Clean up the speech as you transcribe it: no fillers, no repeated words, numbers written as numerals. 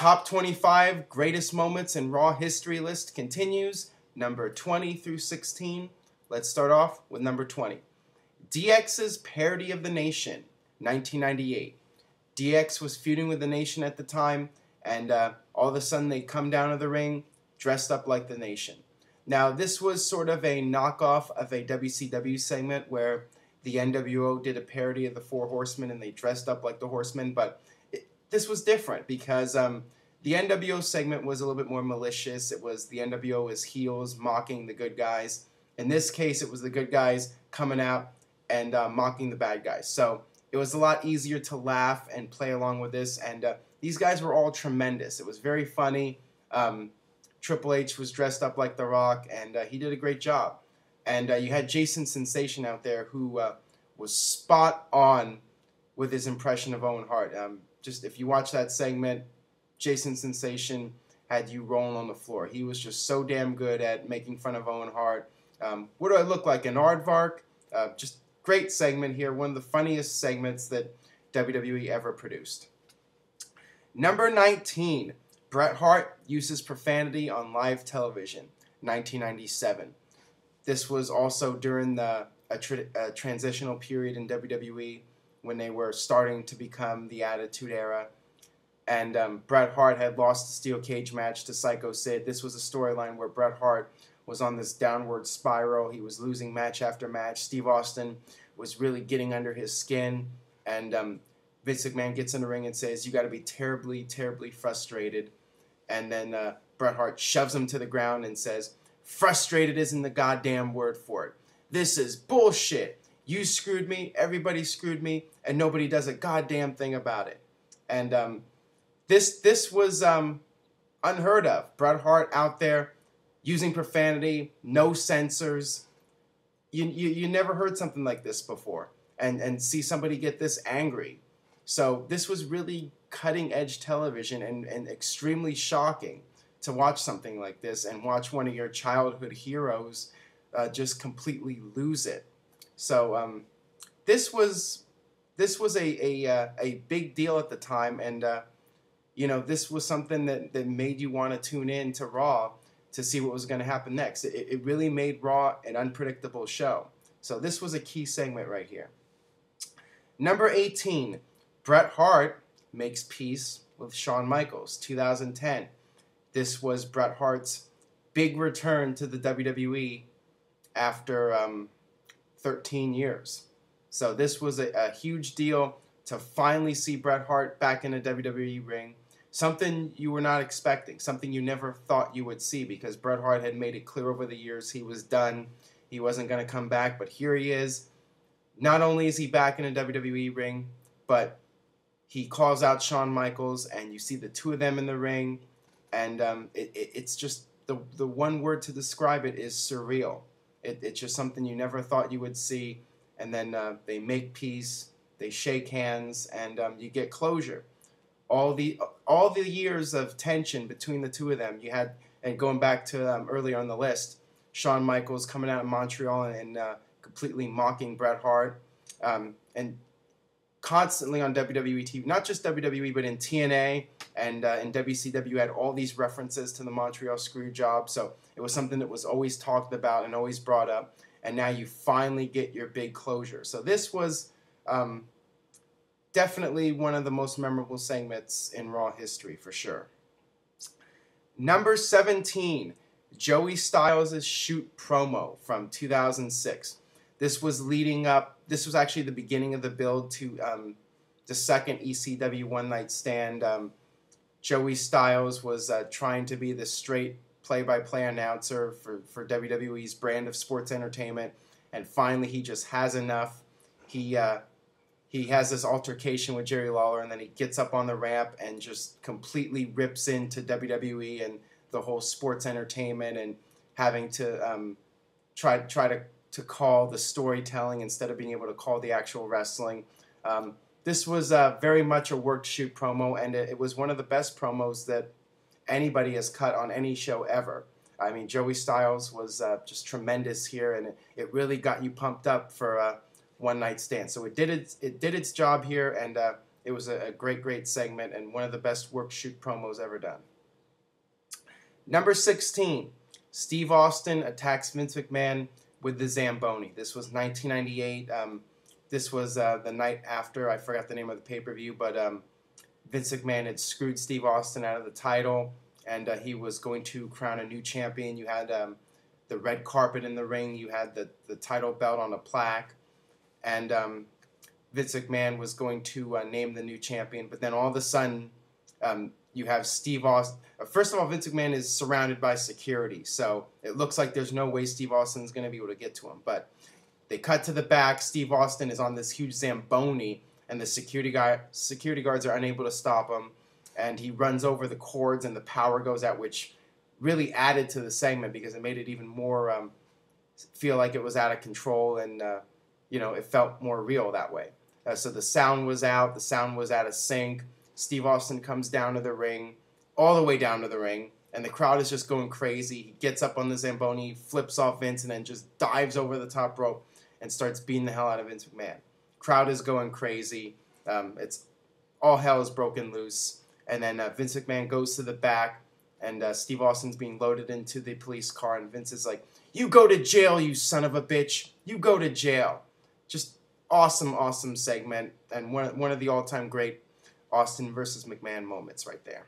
Top 25 greatest moments in Raw history list continues, number 20 through 16. Let's start off with number 20. DX's Parody of the Nation, 1998. DX was feuding with the Nation at the time, and all of a sudden they come down to the ring dressed up like the Nation. Now, this was sort of a knockoff of a WCW segment where the NWO did a parody of the Four Horsemen and they dressed up like the Horsemen, but this was different because the NWO segment was a little bit more malicious. It was the NWO as heels mocking the good guys. In this case, it was the good guys coming out and mocking the bad guys. So it was a lot easier to laugh and play along with this, and these guys were all tremendous. It was very funny. Triple H was dressed up like The Rock, and he did a great job. And you had Jason Sensation out there who was spot on with his impression of Owen Hart. Just if you watch that segment, Jason Sensation had you rolling on the floor. He was just so damn good at making fun of Owen Hart. What do I look like, an aardvark? Just great segment here. One of the funniest segments that WWE ever produced. Number 19. Bret Hart uses profanity on live television, 1997. This was also during a transitional period in WWE when they were starting to become the Attitude Era. And Bret Hart had lost the steel cage match to Psycho Sid. This was a storyline where Bret Hart was on this downward spiral. He was losing match after match. Steve Austin was really getting under his skin. And Vince McMahon gets in the ring and says, "You got to be terribly, terribly frustrated." And then Bret Hart shoves him to the ground and says, "Frustrated isn't the goddamn word for it. This is bullshit. You screwed me, everybody screwed me, and nobody does a goddamn thing about it." And this was unheard of. Bret Hart out there using profanity, no censors. You never heard something like this before, and see somebody get this angry. So this was really cutting-edge television and extremely shocking to watch something like this and watch one of your childhood heroes just completely lose it. So this was a big deal at the time, and this was something that made you want to tune in to Raw to see what was going to happen next. It really made Raw an unpredictable show. So this was a key segment right here. Number 18, Bret Hart makes peace with Shawn Michaels, 2010. This was Bret Hart's big return to the WWE after 13 years. So this was a huge deal to finally see Bret Hart back in a WWE ring. Something you were not expecting, something you never thought you would see, because Bret Hart had made it clear over the years he was done. He wasn't going to come back, but here he is. Not only is he back in a WWE ring, but he calls out Shawn Michaels, and you see the two of them in the ring, and it's just, the one word to describe it is surreal. It's just something you never thought you would see, and then they make peace, they shake hands, and you get closure. All the years of tension between the two of them, you had, and going back to earlier on the list, Shawn Michaels coming out of Montreal and completely mocking Bret Hart, and constantly on WWE TV, not just WWE, but in TNA and in WCW, had all these references to the Montreal Screwjob. So it was something that was always talked about and always brought up. And now you finally get your big closure. So this was definitely one of the most memorable segments in Raw history, for sure. Number 17, Joey Styles' Shoot promo from 2006. This was leading up, this was actually the beginning of the build to the second ECW One Night Stand. Joey Styles was trying to be the straight play-by-play announcer for WWE's brand of sports entertainment, and finally he just has enough. He has this altercation with Jerry Lawler, and then he gets up on the ramp and just completely rips into WWE and the whole sports entertainment, and having to try to call the storytelling instead of being able to call the actual wrestling. This was very much a worked shoot promo, and it was one of the best promos that anybody has cut on any show ever. I mean, Joey Styles was just tremendous here, and it really got you pumped up for One Night Stand. So it did its job here, and It was a great, great segment and one of the best work shoot promos ever done. Number 16, Steve Austin attacks Vince McMahon with the Zamboni. This was 1998. This was the night after, I forgot the name of the pay-per-view, but Vince McMahon had screwed Steve Austin out of the title, and he was going to crown a new champion. You had the red carpet in the ring. You had the title belt on a plaque, and Vince McMahon was going to name the new champion. But then all of a sudden, you have Steve Austin. First of all, Vince McMahon is surrounded by security, so it looks like there's no way Steve Austin's going to be able to get to him. But they cut to the back. Steve Austin is on this huge Zamboni, and the security guards are unable to stop him. And he runs over the cords, and the power goes out, which really added to the segment because it made it even more feel like it was out of control, and it felt more real that way. So the sound was out. The sound was out of sync. Steve Austin comes down to the ring, all the way down to the ring, and the crowd is just going crazy. He gets up on the Zamboni, flips off Vince, and then just dives over the top rope and starts beating the hell out of Vince McMahon. Crowd is going crazy. It's all hell is broken loose. And then Vince McMahon goes to the back, and Steve Austin's being loaded into the police car, and Vince is like, "You go to jail, you son of a bitch. You go to jail." Just awesome, awesome segment, and one of the all-time great Austin versus McMahon moments right there.